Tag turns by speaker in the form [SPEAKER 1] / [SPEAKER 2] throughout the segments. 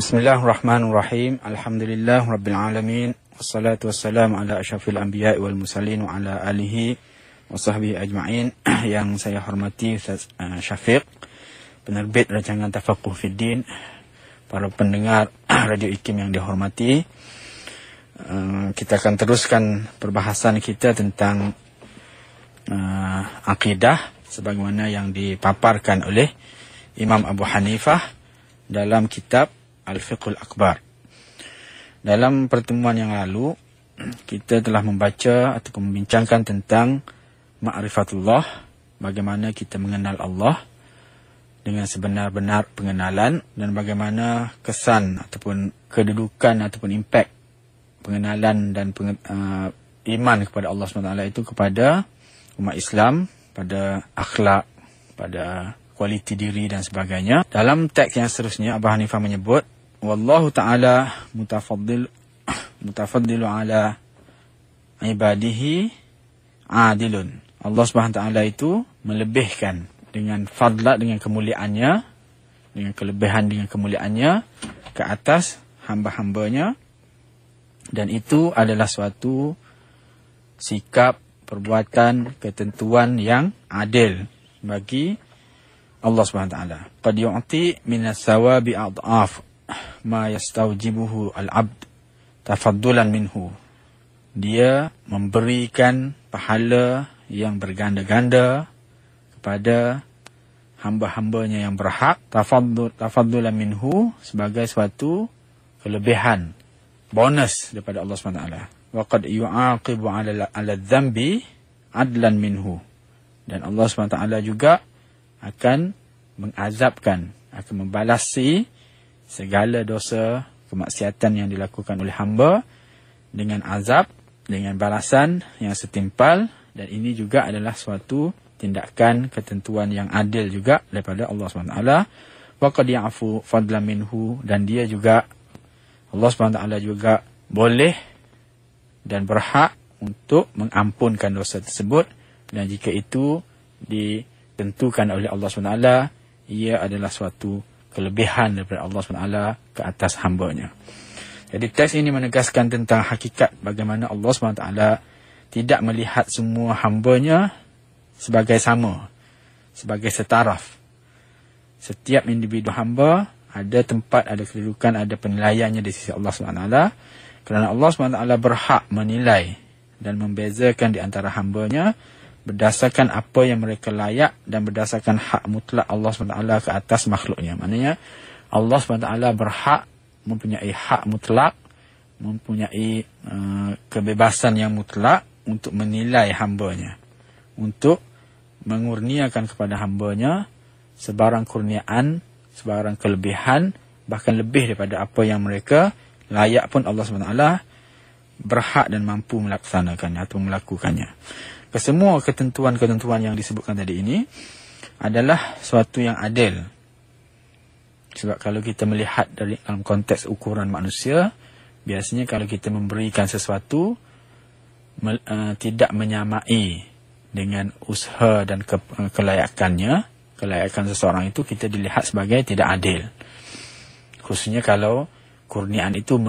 [SPEAKER 1] Bismillahirrahmanirrahim. Alhamdulillah rabbil alamin. Wassalatu wassalamu ala asyrafil anbiya'i wal mursalin wa ala alihi wa sahbihi ajma'in. Yang saya hormati Ustaz Syafiq, penerbit rancangan Tafaqquh Fiddin, para pendengar Radio IKIM yang dihormati. Kita akan teruskan perbahasan kita tentang akidah sebagaimana yang dipaparkan oleh Imam Abu Hanifah dalam kitab Al-Fiqhul Akbar. Dalam pertemuan yang lalu, kita telah membaca atau membincangkan tentang ma'rifatullah, bagaimana kita mengenal Allah dengan sebenar-benar pengenalan, dan bagaimana kesan ataupun kedudukan ataupun impak pengenalan dan iman kepada Allah SWT itu kepada umat Islam, pada akhlak, pada kualiti diri dan sebagainya. Dalam teks yang seterusnya, Abu Hanifah menyebut, Wallahu ta'ala mutafaddilu ala ibadihi adilun. Allah SWT itu melebihkan dengan fadla, dengan kemuliaannya, dengan kelebihan, dengan kemuliaannya ke atas hamba-hambanya. Dan itu adalah suatu sikap, perbuatan, ketentuan yang adil bagi Allah SWT. Qad yu'ti minas sawabi ad'af ma yastawjibuhu al-abd tafaddulan minhu. Dia memberikan pahala yang berganda-ganda kepada hamba-hambanya yang berhak, tafaddulan minhu, sebagai suatu kelebihan, bonus daripada Allah SWT. Wa qad yu'aqibu 'ala dhanbi adlan minhu. Dan Allah SWT juga akan mengazabkan, akan membalasi segala dosa kemaksiatan yang dilakukan oleh hamba dengan azab, dengan balasan yang setimpal. Dan ini juga adalah suatu tindakan, ketentuan yang adil juga daripada Allah SWT. Wa qad ya'fu fadlan minhu, dan dia juga, Allah SWT juga boleh dan berhak untuk mengampunkan dosa tersebut. Dan jika itu ditentukan oleh Allah SWT, ia adalah suatu kelebihan daripada Allah SWT ke atas hambanya. Jadi teks ini menegaskan tentang hakikat bagaimana Allah SWT tidak melihat semua hambanya sebagai sama, sebagai setaraf. Setiap individu hamba ada tempat, ada kedudukan, ada penilaiannya di sisi Allah SWT. Kerana Allah SWT berhak menilai dan membezakan di antara hambanya berdasarkan apa yang mereka layak dan berdasarkan hak mutlak Allah SWT ke atas makhluknya. Maknanya Allah SWT berhak, mempunyai hak mutlak, mempunyai kebebasan yang mutlak untuk menilai hambanya, untuk mengurniakan kepada hambanya sebarang kurniaan, sebarang kelebihan, bahkan lebih daripada apa yang mereka layak pun Allah SWT berhak dan mampu melaksanakannya atau melakukannya. Kesemua ketentuan-ketentuan yang disebutkan tadi ini adalah suatu yang adil. Sebab kalau kita melihat dari dalam konteks ukuran manusia, biasanya kalau kita memberikan sesuatu tidak menyamai dengan usaha dan kelayakannya, kelayakan seseorang itu kita dilihat sebagai tidak adil. Khususnya kalau kurniaan itu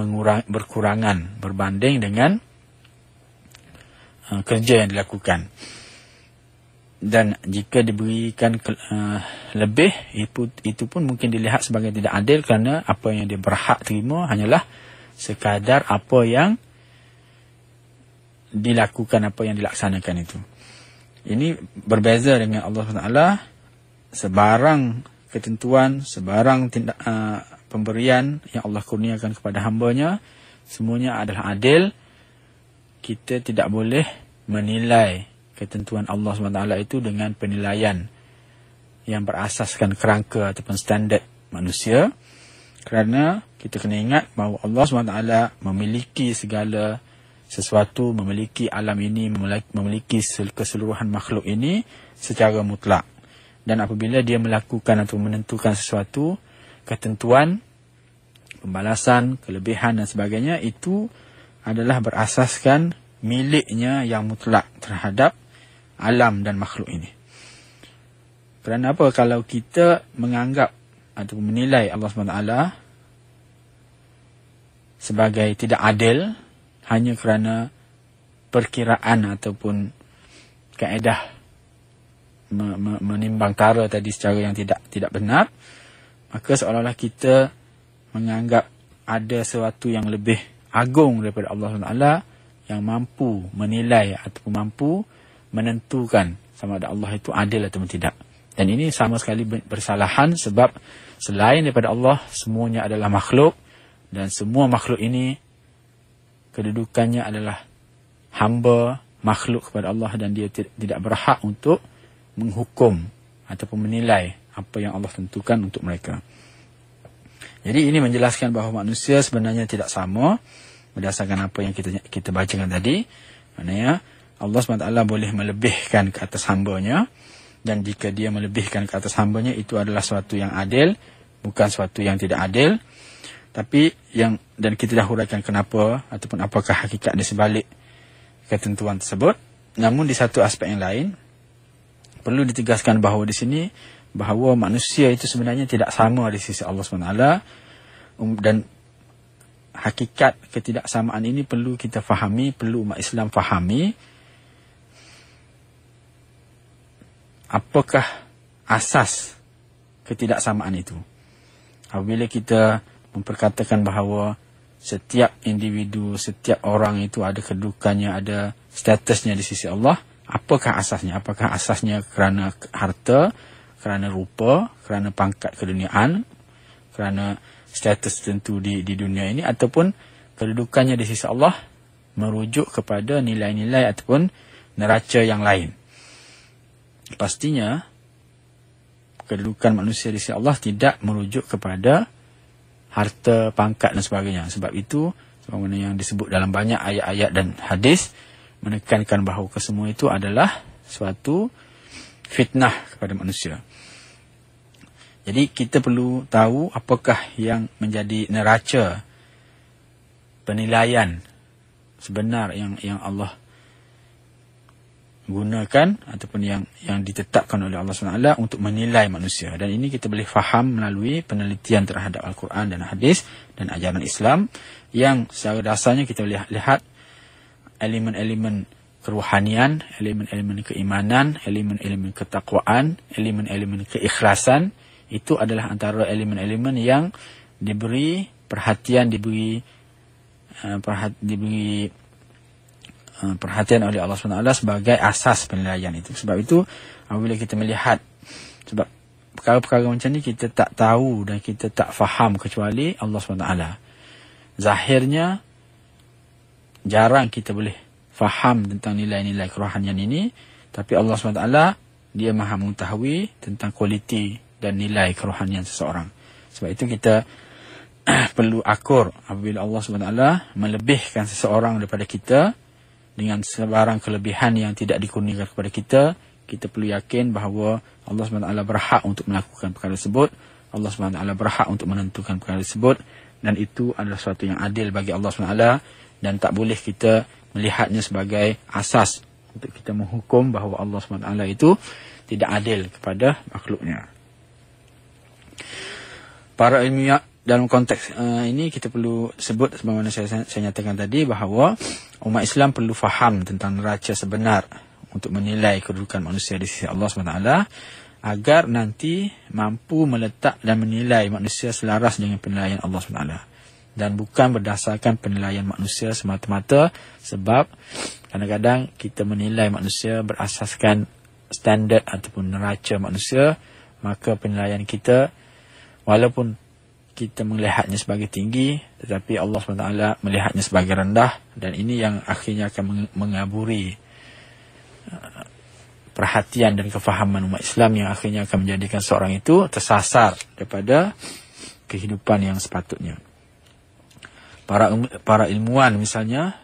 [SPEAKER 1] berkurangan berbanding dengan kerja yang dilakukan. Dan jika diberikan lebih, itu pun mungkin dilihat sebagai tidak adil, kerana apa yang dia berhak terima hanyalah sekadar apa yang dilakukan, apa yang dilaksanakan itu. Ini berbeza dengan Allah SWT. Sebarang ketentuan, sebarang pemberian yang Allah kurniakan kepada hambanya, semuanya adalah adil. Kita tidak boleh menilai ketentuan Allah SWT itu dengan penilaian yang berasaskan kerangka ataupun standard manusia. Kerana kita kena ingat bahawa Allah SWT memiliki segala sesuatu, memiliki alam ini, memiliki keseluruhan makhluk ini secara mutlak. Dan apabila dia melakukan atau menentukan sesuatu, ketentuan, pembalasan, kelebihan dan sebagainya, itu adalah berasaskan miliknya yang mutlak terhadap alam dan makhluk ini. Kerana apa? Kalau kita menganggap atau menilai Allah SWT sebagai tidak adil hanya kerana perkiraan ataupun kaedah menimbang tara tadi secara yang tidak benar, maka seolah-olah kita menganggap ada sesuatu yang lebih agung daripada Allah SWT yang mampu menilai ataupun mampu menentukan sama ada Allah itu adil ataupun tidak. Dan ini sama sekali bersalahan, sebab selain daripada Allah, semuanya adalah makhluk, dan semua makhluk ini kedudukannya adalah hamba makhluk kepada Allah, dan dia tidak berhak untuk menghukum ataupun menilai apa yang Allah tentukan untuk mereka. Jadi ini menjelaskan bahawa manusia sebenarnya tidak sama berdasarkan apa yang kita bacakan tadi. Maknanya Allah SWT boleh melebihkan ke atas hambanya, dan jika dia melebihkan ke atas hambanya, itu adalah sesuatu yang adil, bukan sesuatu yang tidak adil. Tapi dan kita dah huraikan kenapa ataupun apakah hakikat di sebalik ketentuan tersebut. Namun di satu aspek yang lain, perlu ditegaskan bahawa di sini bahawa manusia itu sebenarnya tidak sama di sisi Allah SWT, dan hakikat ketidaksamaan ini perlu kita fahami, perlu umat Islam fahami apakah asas ketidaksamaan itu. Apabila kita memperkatakan bahawa setiap individu, setiap orang itu ada kedudukannya, ada statusnya di sisi Allah, apakah asasnya? Apakah asasnya kerana harta, kerana rupa, kerana pangkat keduniaan, kerana status tertentu di dunia ini, ataupun kedudukannya di sisi Allah merujuk kepada nilai-nilai ataupun neraca yang lain? Pastinya kedudukan manusia di sisi Allah tidak merujuk kepada harta, pangkat dan sebagainya. Sebab itu, sebagaimana yang disebut dalam banyak ayat-ayat dan hadis, menekankan bahawa kesemua itu adalah suatu fitnah kepada manusia. Jadi kita perlu tahu apakah yang menjadi neraca penilaian sebenar yang Allah gunakan ataupun yang ditetapkan oleh Allah SWT untuk menilai manusia. Dan ini kita boleh faham melalui penelitian terhadap Al-Quran dan hadis dan ajaran Islam, yang secara dasarnya kita boleh lihat elemen-elemen kerohanian, elemen-elemen keimanan, elemen-elemen ketakwaan, elemen-elemen keikhlasan. Itu adalah antara elemen-elemen yang diberi perhatian, diberi perhatian oleh Allah SWT sebagai asas penilaian itu. Sebab itu apabila kita melihat, sebab perkara-perkara macam ni kita tak tahu dan kita tak faham kecuali Allah SWT. Zahirnya jarang kita boleh faham tentang nilai-nilai kerohanian ini, tapi Allah SWT dia maha mengetahui tentang kualiti dan nilai kerohanian seseorang. Sebab itu kita perlu akur apabila Allah SWT melebihkan seseorang daripada kita dengan sebarang kelebihan yang tidak dikurniakan kepada kita. Kita perlu yakin bahawa Allah SWT berhak untuk melakukan perkara tersebut, Allah SWT berhak untuk menentukan perkara tersebut, dan itu adalah sesuatu yang adil bagi Allah SWT, dan tak boleh kita melihatnya sebagai asas untuk kita menghukum bahawa Allah SWT itu tidak adil kepada makhluknya. Para ilmiah dalam konteks ini kita perlu sebut, sebagaimana saya nyatakan tadi, bahawa umat Islam perlu faham tentang neraca sebenar untuk menilai kedudukan manusia di sisi Allah SWT, agar nanti mampu meletak dan menilai manusia selaras dengan penilaian Allah SWT, dan bukan berdasarkan penilaian manusia semata-mata. Sebab kadang-kadang kita menilai manusia berasaskan standard ataupun neraca manusia, maka penilaian kita, walaupun kita melihatnya sebagai tinggi, tetapi Allah SWT melihatnya sebagai rendah, dan ini yang akhirnya akan mengaburi perhatian dan kefahaman umat Islam, yang akhirnya akan menjadikan seorang itu tersasar daripada kehidupan yang sepatutnya. Para ilmuwan misalnya,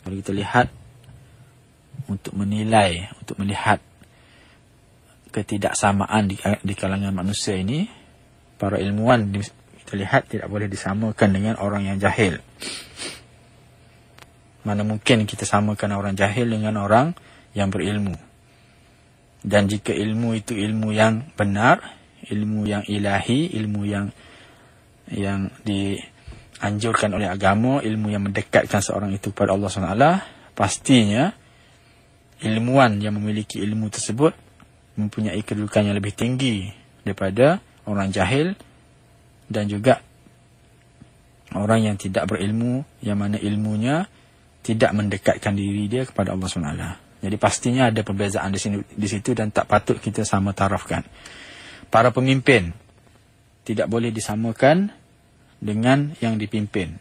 [SPEAKER 1] kalau kita lihat untuk menilai, untuk melihat ketidaksamaan di kalangan manusia ini, para ilmuwan kita lihat tidak boleh disamakan dengan orang yang jahil. Mana mungkin kita samakan orang jahil dengan orang yang berilmu. Dan jika ilmu itu ilmu yang benar, ilmu yang ilahi, ilmu yang dianjurkan oleh agama, ilmu yang mendekatkan seorang itu kepada Allah SWT, pastinya ilmuwan yang memiliki ilmu tersebut mempunyai kedudukan yang lebih tinggi daripada orang jahil dan juga orang yang tidak berilmu, yang mana ilmunya tidak mendekatkan diri dia kepada Allah SWT. Jadi pastinya ada perbezaan di situ dan tak patut kita sama tarafkan. Para pemimpin tidak boleh disamakan dengan yang dipimpin.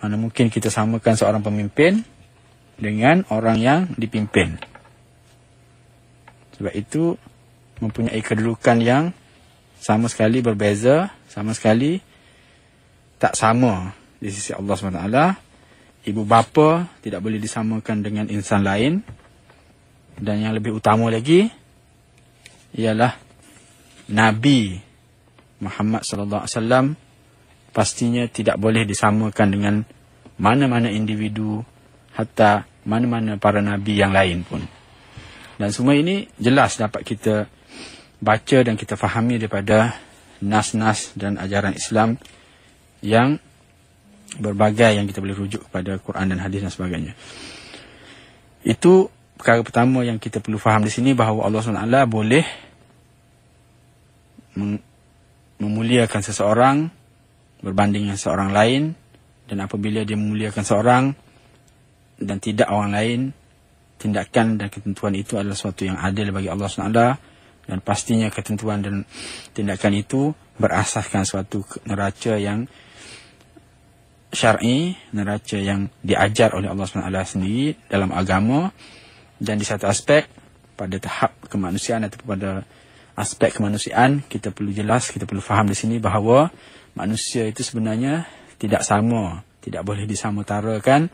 [SPEAKER 1] Mana mungkin kita samakan seorang pemimpin dengan orang yang dipimpin. Sebab itu mempunyai kedudukan yang sama sekali berbeza, sama sekali tak sama di sisi Allah SWT. Ibu bapa tidak boleh disamakan dengan insan lain. Dan yang lebih utama lagi ialah Nabi Muhammad sallallahu alaihi wasallam pastinya tidak boleh disamakan dengan mana-mana individu, hatta mana-mana para nabi yang lain pun. Dan semua ini jelas dapat kita baca dan kita fahami daripada nas-nas dan ajaran Islam yang berbagai yang kita boleh rujuk kepada Quran dan hadis dan sebagainya. Itu perkara pertama yang kita perlu faham di sini, bahawa Allah SWT boleh memuliakan seseorang berbanding dengan seorang lain, dan apabila dia memuliakan seorang dan tidak orang lain, tindakan dan ketentuan itu adalah sesuatu yang adil bagi Allah SWT, dan pastinya ketentuan dan tindakan itu berasaskan suatu neraca yang syar'i, neraca yang diajar oleh Allah SWT sendiri dalam agama. Dan di satu aspek, pada tahap kemanusiaan atau pada aspek kemanusiaan, kita perlu jelas, kita perlu faham di sini bahawa manusia itu sebenarnya tidak sama, tidak boleh disamatarakan,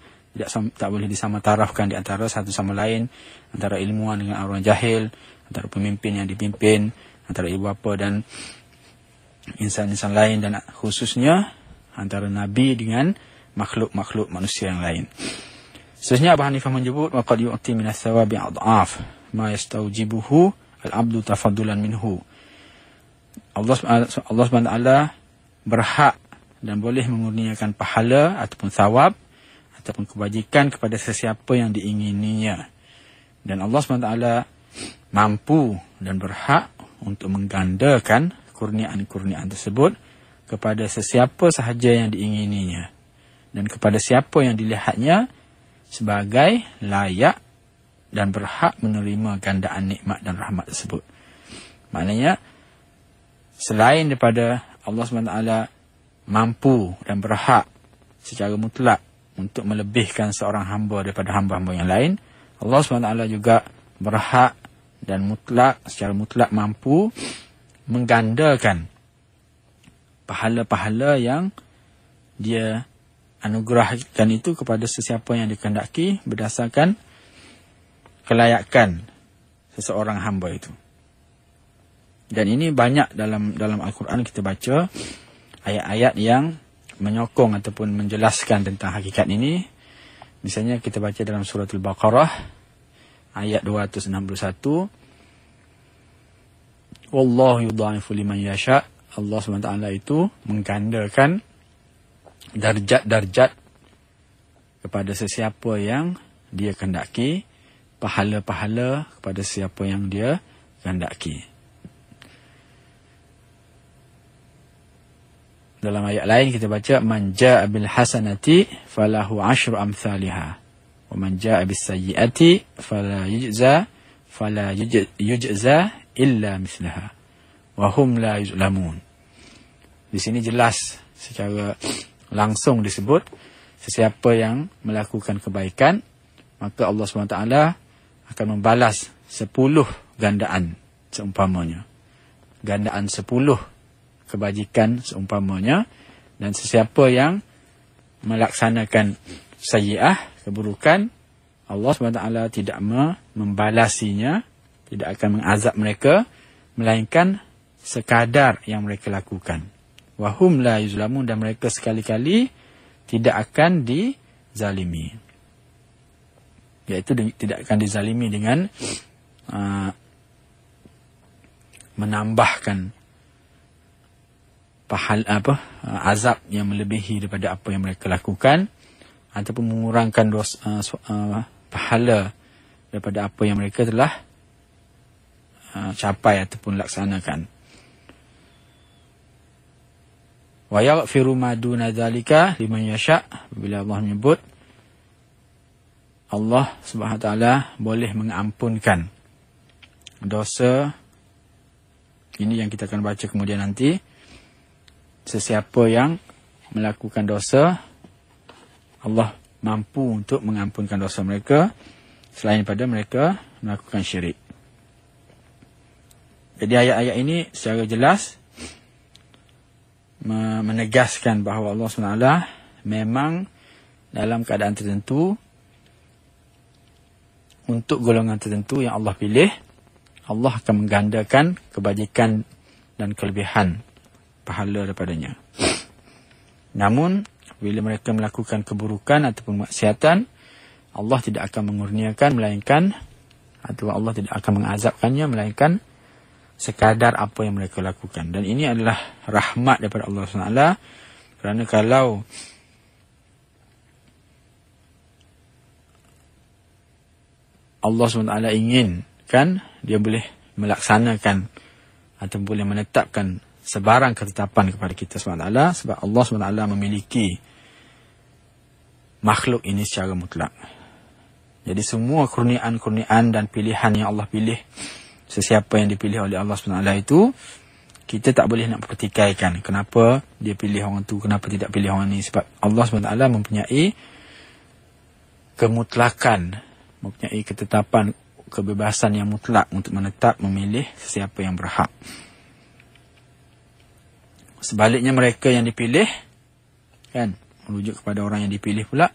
[SPEAKER 1] tak boleh disamatarafkan di antara satu sama lain, antara ilmuwan dengan orang jahil, antara pemimpin yang dipimpin, antara ibu bapa dan insan-insan lain, dan khususnya antara Nabi dengan makhluk-makhluk manusia yang lain. Seterusnya Abu Hanifah menyebut wa qad yu'ti min as-sawabi adhaf ma yastawjibuhu al-'abdu tafaddulan minhu. Allah SWT berhak dan boleh mengurniakan pahala ataupun thawab ataupun kebajikan kepada sesiapa yang diingininya. Dan Allah SWT mampu dan berhak untuk menggandakan kurniaan-kurniaan tersebut kepada sesiapa sahaja yang diingininya, dan kepada siapa yang dilihatnya sebagai layak dan berhak menerima gandaan nikmat dan rahmat tersebut. Maknanya, selain daripada Allah SWT mampu dan berhak secara mutlak untuk melebihkan seorang hamba daripada hamba-hamba yang lain, Allah SWT juga berhak dan mutlak, secara mutlak mampu menggandakan pahala-pahala yang dia anugerahkan itu kepada sesiapa yang dikehendaki berdasarkan kelayakan seseorang hamba itu. Dan ini banyak dalam Al-Quran kita baca ayat-ayat yang menyokong ataupun menjelaskan tentang hakikat ini. Misalnya kita baca dalam surah Al-Baqarah ayat 261, wallahu yudha'ifu liman yasha'. Allah SWT itu menggandakan darjat-darjat kepada sesiapa yang dia kehendaki, pahala-pahala kepada sesiapa yang dia kehendaki. Dalam ayat lain kita baca man jaa'a bil hasanati falahu 'asyru amsalihha wa man jaa'a bis sayyi'ati fala yujza illa mithlaha wa hum la yuzlamun. Di sini jelas secara langsung disebut sesiapa yang melakukan kebaikan, maka Allah SWT akan membalas 10 gandaan seumpamanya. Gandaan 10 kebajikan seumpamanya. Dan sesiapa yang melaksanakan sayyi'ah, keburukan, Allah SWT tidak membalasinya, tidak akan mengazab mereka, melainkan sekadar yang mereka lakukan. Wahum la yuzlamun, dan mereka sekali-kali tidak akan dizalimi. Iaitu tidak akan dizalimi dengan menambahkan azab yang melebihi daripada apa yang mereka lakukan, ataupun mengurangkan pahala daripada apa yang mereka telah capai ataupun laksanakan. Wa yaghfiru ma duna dzalika liman yasha. Bila Allah menyebut, Allah Subhanahu wa taala boleh mengampunkan dosa, ini yang kita akan baca kemudian nanti, sesiapa yang melakukan dosa, Allah mampu untuk mengampunkan dosa mereka selain daripada mereka melakukan syirik. Jadi ayat-ayat ini secara jelas menegaskan bahawa Allah SWT memang dalam keadaan tertentu, untuk golongan tertentu yang Allah pilih, Allah akan menggandakan kebajikan dan kelebihan pahala daripadanya. Namun, bila mereka melakukan keburukan ataupun maksiatan, Allah tidak akan mengurniakan melainkan, atau Allah tidak akan mengazabkannya melainkan sekadar apa yang mereka lakukan. Dan ini adalah rahmat daripada Allah SWT. Kerana kalau Allah SWT ingin, kan, dia boleh melaksanakan atau boleh menetapkan sebarang ketetapan kepada kita SWT, sebab Allah SWT memiliki makhluk ini secara mutlak. Jadi semua kurniaan-kurniaan dan pilihan yang Allah pilih, sesiapa yang dipilih oleh Allah SWT itu, kita tak boleh nak pertikaikan kenapa dia pilih orang tu, kenapa tidak pilih orang ni. Sebab Allah SWT mempunyai kemutlakan, mempunyai ketetapan, kebebasan yang mutlak untuk menetap, memilih sesiapa yang berhak. Sebaliknya mereka yang dipilih, kan, merujuk kepada orang yang dipilih pula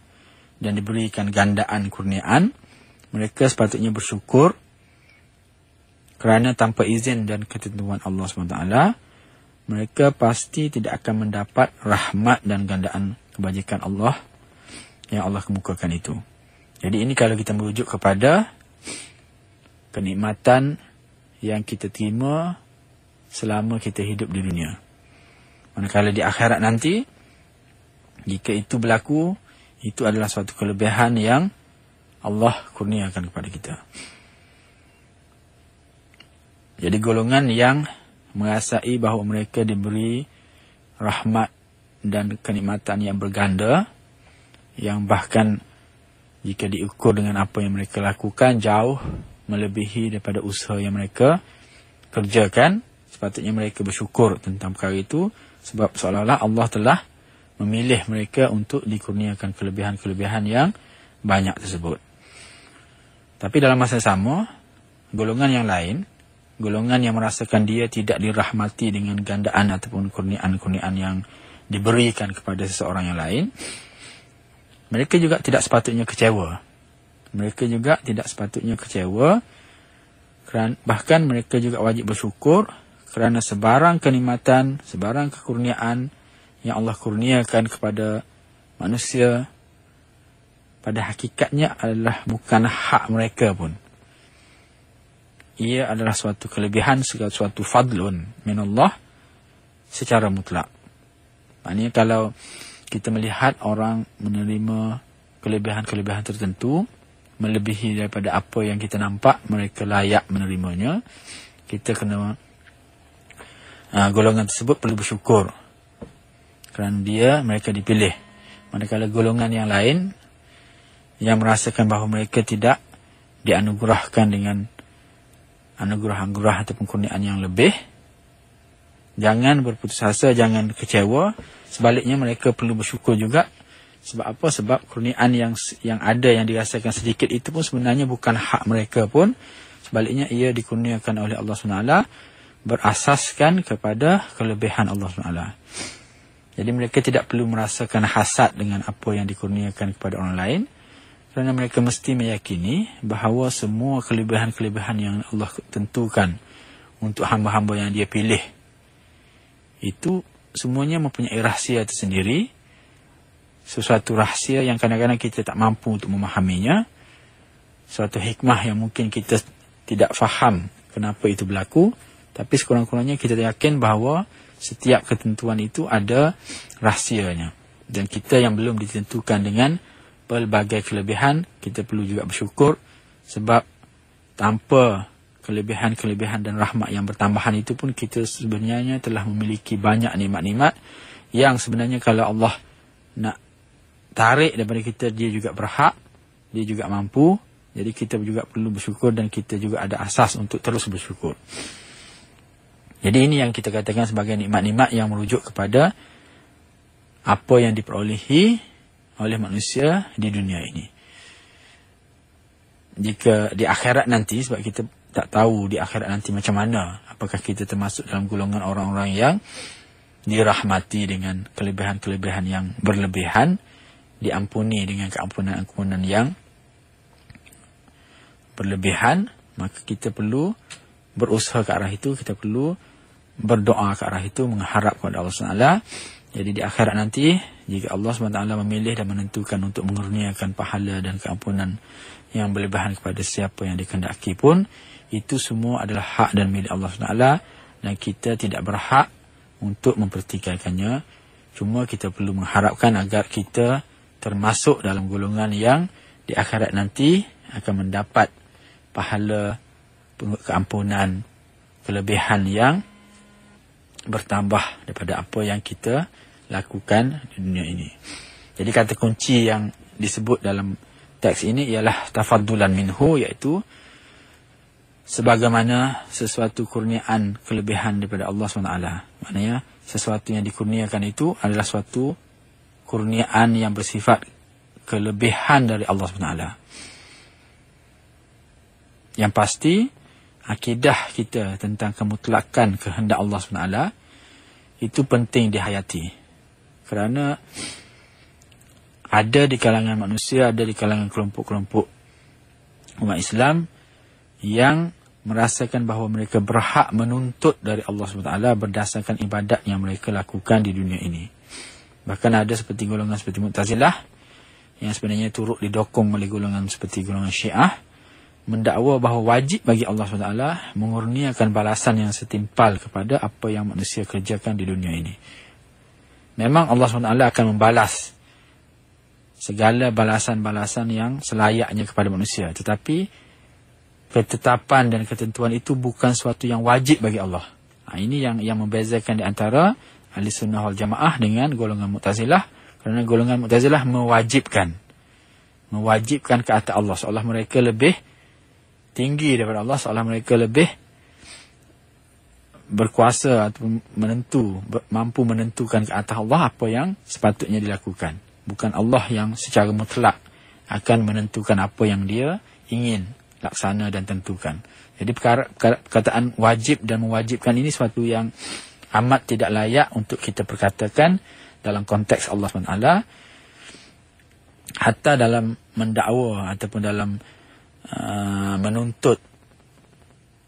[SPEAKER 1] dan diberikan gandaan kurniaan, mereka sepatutnya bersyukur, kerana tanpa izin dan ketentuan Allah SWT, mereka pasti tidak akan mendapat rahmat dan gandaan kebajikan Allah yang Allah kemukakan itu. Jadi ini kalau kita merujuk kepada kenikmatan yang kita terima selama kita hidup di dunia. Manakala di akhirat nanti, jika itu berlaku, itu adalah suatu kelebihan yang Allah kurniakan kepada kita. Jadi golongan yang merasai bahawa mereka diberi rahmat dan kenikmatan yang berganda, yang bahkan jika diukur dengan apa yang mereka lakukan jauh melebihi daripada usaha yang mereka kerjakan, sepatutnya mereka bersyukur tentang perkara itu, sebab seolah-olah Allah telah memilih mereka untuk dikurniakan kelebihan-kelebihan yang banyak tersebut. Tapi dalam masa sama, golongan yang lain, golongan yang merasakan dia tidak dirahmati dengan gandaan ataupun kurniaan-kurniaan yang diberikan kepada seseorang yang lain, mereka juga tidak sepatutnya kecewa. Mereka juga tidak sepatutnya kecewa. Bahkan mereka juga wajib bersyukur kerana sebarang kenikmatan, sebarang kekurniaan yang Allah kurniakan kepada manusia, pada hakikatnya adalah bukan hak mereka pun. Ia adalah suatu kelebihan, suatu fadlun minallah secara mutlak. Maknanya kalau kita melihat orang menerima kelebihan-kelebihan tertentu melebihi daripada apa yang kita nampak mereka layak menerimanya, kita kena golongan tersebut perlu bersyukur kerana mereka dipilih. Manakala golongan yang lain yang merasakan bahawa mereka tidak dianugerahkan dengan anugerah-anugerah ataupun kurniaan yang lebih, jangan berputus asa, jangan kecewa. Sebaliknya mereka perlu bersyukur juga. Sebab apa? Sebab kurniaan yang ada, yang dirasakan sedikit itu pun sebenarnya bukan hak mereka pun. Sebaliknya ia dikurniakan oleh Allah SWT berasaskan kepada kelebihan Allah SWT. Jadi mereka tidak perlu merasakan hasad dengan apa yang dikurniakan kepada orang lain, kerana mereka mesti meyakini bahawa semua kelebihan-kelebihan yang Allah tentukan untuk hamba-hamba yang dia pilih, itu semuanya mempunyai rahsia tersendiri. Sesuatu rahsia yang kadang-kadang kita tak mampu untuk memahaminya. Suatu hikmah yang mungkin kita tidak faham kenapa itu berlaku. Tapi sekurang-kurangnya kita yakin bahawa setiap ketentuan itu ada rahsianya. Dan kita yang belum ditentukan dengan pelbagai kelebihan, kita perlu juga bersyukur, sebab tanpa kelebihan-kelebihan dan rahmat yang bertambahan itu pun kita sebenarnya telah memiliki banyak nikmat-nikmat yang sebenarnya kalau Allah nak tarik daripada kita, dia juga berhak, dia juga mampu. Jadi kita juga perlu bersyukur dan kita juga ada asas untuk terus bersyukur. Jadi ini yang kita katakan sebagai nikmat-nikmat yang merujuk kepada apa yang diperolehi oleh manusia di dunia ini. Jika di akhirat nanti, sebab kita tak tahu di akhirat nanti macam mana, apakah kita termasuk dalam golongan orang-orang yang dirahmati dengan kelebihan-kelebihan yang berlebihan, diampuni dengan keampunan-ampunan yang berlebihan, maka kita perlu berusaha ke arah itu, kita perlu berdoa ke arah itu, mengharap kepada Allah SWT. Jadi di akhirat nanti, jika Allah SWT memilih dan menentukan untuk mengurniakan pahala dan keampunan yang berlebihan kepada siapa yang dikehendaki pun, itu semua adalah hak dan milik Allah SWT, dan kita tidak berhak untuk mempertikaikannya. Cuma kita perlu mengharapkan agar kita termasuk dalam golongan yang di akhirat nanti akan mendapat pahala, keampunan, kelebihan yang bertambah daripada apa yang kita lakukan di dunia ini. Jadi kata kunci yang disebut dalam teks ini ialah tafaddulan minhu, iaitu sebagaimana sesuatu kurniaan kelebihan daripada Allah SWT. Maknanya sesuatu yang dikurniakan itu adalah suatu kurniaan yang bersifat kelebihan dari Allah SWT. Yang pasti, akidah kita tentang kemutlakan kehendak Allah SWT itu penting dihayati. Kerana ada di kalangan manusia, ada di kalangan kelompok-kelompok umat Islam yang merasakan bahawa mereka berhak menuntut dari Allah SWT berdasarkan ibadat yang mereka lakukan di dunia ini. Bahkan ada seperti golongan seperti Mu'tazilah yang sebenarnya turut didokong oleh golongan seperti golongan Syiah, mendakwa bahawa wajib bagi Allah SWT mengurniakan balasan yang setimpal kepada apa yang manusia kerjakan di dunia ini. Memang Allah SWT akan membalas segala balasan-balasan yang selayaknya kepada manusia. Tetapi ketetapan dan ketentuan itu bukan suatu yang wajib bagi Allah. Ini yang membezakan di antara Ahli Sunnah wal Jamaah dengan golongan Mu'tazilah. Kerana golongan Mu'tazilah mewajibkan ke atas Allah, seolah mereka lebih tinggi daripada Allah, seolah mereka lebih berkuasa atau mampu menentukan ke atas Allah apa yang sepatutnya dilakukan. Bukan Allah yang secara mutlak akan menentukan apa yang dia ingin laksana dan tentukan. Jadi perkataan wajib dan mewajibkan ini suatu yang amat tidak layak untuk kita perkatakan dalam konteks Allah SWT. Hatta dalam mendakwa ataupun dalam menuntut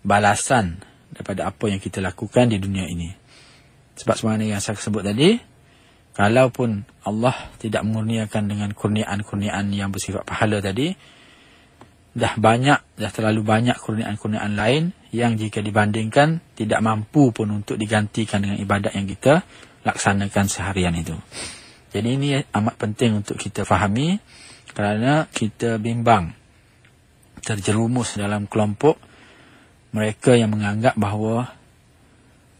[SPEAKER 1] balasan daripada apa yang kita lakukan di dunia ini. Sebab sebagaimana yang saya sebut tadi, kalaupun Allah tidak mengurniakan dengan kurniaan-kurniaan yang bersifat pahala tadi, dah terlalu banyak kurniaan-kurniaan lain yang jika dibandingkan tidak mampu pun untuk digantikan dengan ibadat yang kita laksanakan seharian itu. Jadi ini amat penting untuk kita fahami, kerana kita bimbang terjerumus dalam kelompok mereka yang menganggap bahawa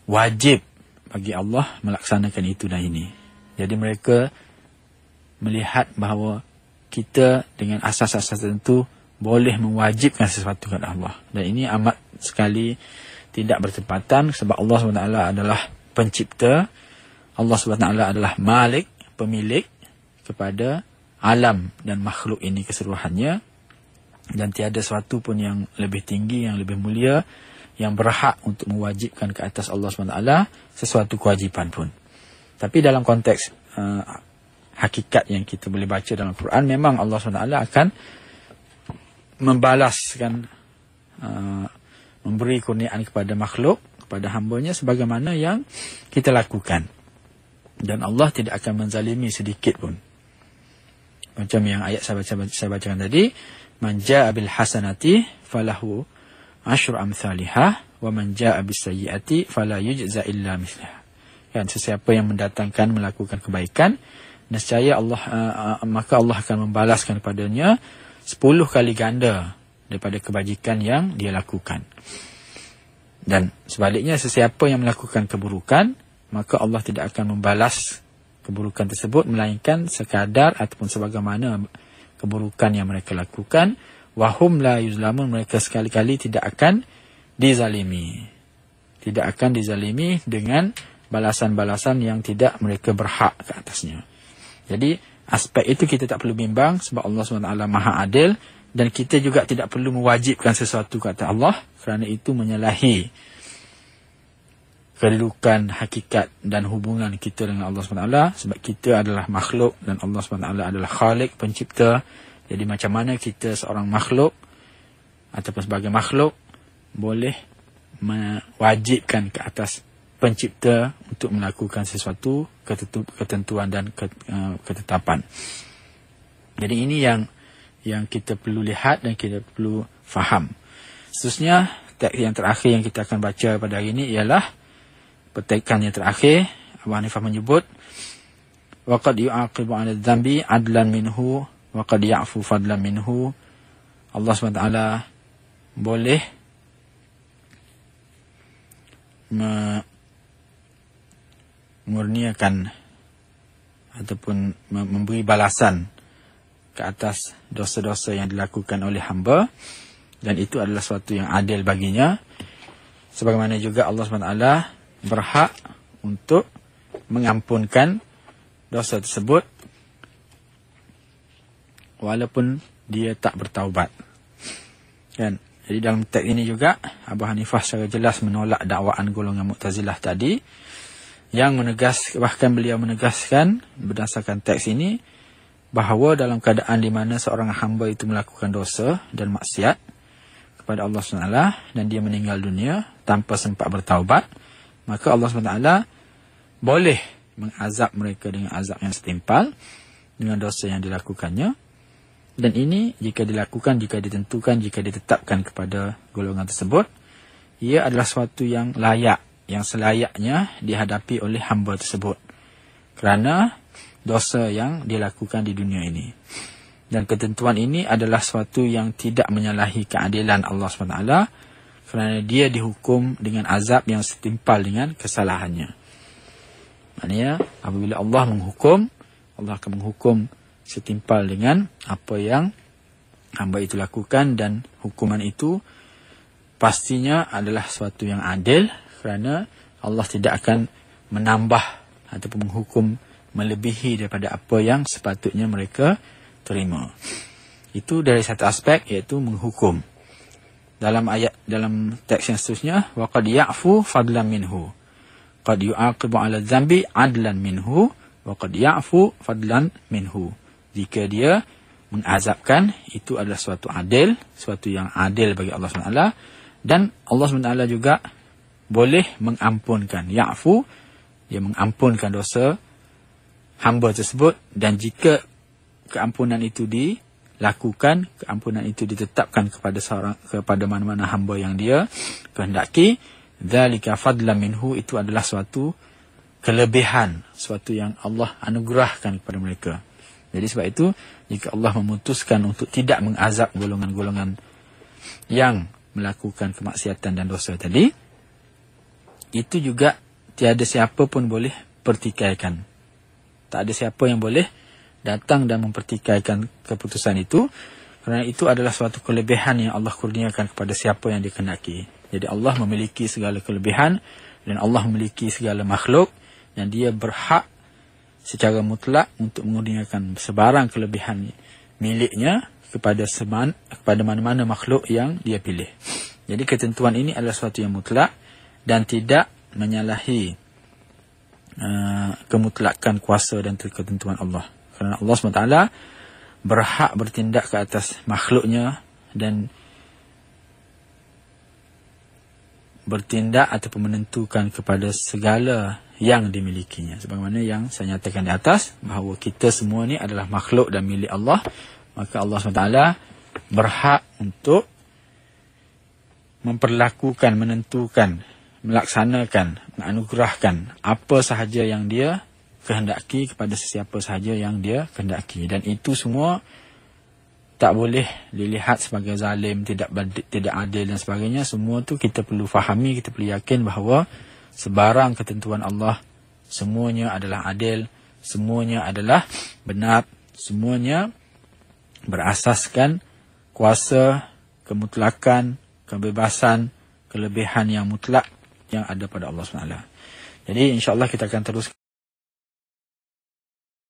[SPEAKER 1] wajib bagi Allah melaksanakan itu dan ini. Jadi mereka melihat bahawa kita dengan asas-asas tertentu boleh mewajibkan sesuatu kepada Allah. Dan ini amat sekali tidak bertepatan, sebab Allah SWT adalah pencipta. Allah SWT adalah Malik, pemilik kepada alam dan makhluk ini keseluruhannya. Dan tiada sesuatu pun yang lebih tinggi, yang lebih mulia, yang berhak untuk mewajibkan ke atas Allah SWT sesuatu kewajipan pun. Tapi dalam konteks hakikat yang kita boleh baca dalam Quran, memang Allah SWT akan membalaskan, memberi kurniaan kepada makhluk, kepada hambanya sebagaimana yang kita lakukan. Dan Allah tidak akan menzalimi sedikit pun. Macam yang ayat saya bacakan tadi, man jaa bil hasanati falahu asyru amsalihah wa man jaa bis sayyiati fala yujza illa mithlaha. Kan, sesiapa yang mendatangkan melakukan kebaikan, nescaya maka Allah akan membalaskan kepadanya 10 kali ganda daripada kebajikan yang dia lakukan. Dan sebaliknya, sesiapa yang melakukan keburukan, maka Allah tidak akan membalas keburukan tersebut, melainkan sekadar ataupun sebagaimana keburukan yang mereka lakukan. Wahum la yuzlamun, mereka sekali-kali tidak akan dizalimi. Tidak akan dizalimi dengan balasan-balasan yang tidak mereka berhak ke atasnya. Jadi, aspek itu kita tak perlu bimbang sebab Allah SWT Maha Adil, dan kita juga tidak perlu mewajibkan sesuatu kata Allah, kerana itu menyalahi kedudukan, hakikat dan hubungan kita dengan Allah SWT, sebab kita adalah makhluk dan Allah SWT adalah Khalik, pencipta. Jadi macam mana kita seorang makhluk ataupun sebagai makhluk boleh mewajibkan ke atas pencipta untuk melakukan sesuatu ketentuan dan ketetapan. Jadi ini yang kita perlu lihat dan kita perlu faham. Seterusnya, teks yang terakhir yang kita akan baca pada hari ini ialah petikan yang terakhir. Abu Hanifah menyebut, waqad yu'aqibu 'ala dhanbi 'adlan minhu wa qad ya'fu fadlan minhu. Allah SWT boleh mengurniakan ataupun memberi balasan ke atas dosa-dosa yang dilakukan oleh hamba, dan itu adalah sesuatu yang adil baginya. Sebagaimana juga Allah SWT berhak untuk mengampunkan dosa tersebut walaupun dia tak bertaubat. Kan? Jadi dalam teks ini juga Abu Hanifah secara jelas menolak dakwaan golongan Mu'tazilah tadi, yang bahkan beliau menegaskan berdasarkan teks ini bahawa dalam keadaan di mana seorang hamba itu melakukan dosa dan maksiat kepada Allah SWT dan dia meninggal dunia tanpa sempat bertaubat, maka Allah SWT boleh mengazab mereka dengan azab yang setimpal dengan dosa yang dilakukannya. Dan ini jika dilakukan, jika ditentukan, jika ditetapkan kepada golongan tersebut, ia adalah sesuatu yang layak, yang selayaknya dihadapi oleh hamba tersebut kerana dosa yang dilakukan di dunia ini. Dan ketentuan ini adalah sesuatu yang tidak menyalahi keadilan Allah SWT, kerana dia dihukum dengan azab yang setimpal dengan kesalahannya. Maknanya apabila Allah menghukum, Allah akan menghukum setimpal dengan apa yang hamba itu lakukan, dan hukuman itu pastinya adalah sesuatu yang adil, kerana Allah tidak akan menambah ataupun menghukum melebihi daripada apa yang sepatutnya mereka terima. Itu dari satu aspek, iaitu menghukum. Dalam teks yang seterusnya, wa qad ya'fu fadlan minhu, qad yu'aqibu 'ala dhanbi 'adlan minhu wa qad ya'fu fadlan minhu. Jika dia mengazabkan, itu adalah suatu adil, suatu yang adil bagi Allah SWT, dan Allah SWT juga boleh mengampunkan. Ya'fu, dia mengampunkan dosa hamba tersebut, dan jika keampunan itu dilakukan, keampunan itu ditetapkan kepada mana-mana hamba yang dia kehendaki, dzalika fadlan minhu, itu adalah suatu kelebihan, suatu yang Allah anugerahkan kepada mereka. Jadi sebab itu, jika Allah memutuskan untuk tidak mengazab golongan-golongan yang melakukan kemaksiatan dan dosa tadi, itu juga tiada siapa pun boleh pertikaikan. Tak ada siapa yang boleh datang dan mempertikaikan keputusan itu, kerana itu adalah suatu kelebihan yang Allah kurniakan kepada siapa yang dikehendaki. Jadi Allah memiliki segala kelebihan, dan Allah memiliki segala makhluk, dan dia berhak secara mutlak untuk mengurniakan sebarang kelebihan miliknya kepada mana-mana makhluk yang dia pilih. Jadi ketentuan ini adalah sesuatu yang mutlak dan tidak menyalahi kemutlakan kuasa dan ketentuan Allah. Kerana Allah SWT berhak bertindak ke atas makhluknya dan bertindak ataupun menentukan kepada segala yang dimilikinya. Sebagaimana yang saya nyatakan di atas, bahawa kita semua ni adalah makhluk dan milik Allah, maka Allah SWT berhak untuk memperlakukan, menentukan melaksanakan, menganugerahkan apa sahaja yang dia kehendaki kepada sesiapa sahaja yang dia kehendaki. Dan itu semua tak boleh dilihat sebagai zalim, tidak adil dan sebagainya. Semua tu kita perlu fahami, kita perlu yakin bahawa sebarang ketentuan Allah semuanya adalah adil, semuanya adalah benar, semuanya berasaskan kuasa, kemutlakan, kebebasan, kelebihan yang mutlak yang ada pada Allah SWT. Jadi insya-Allah kita akan terus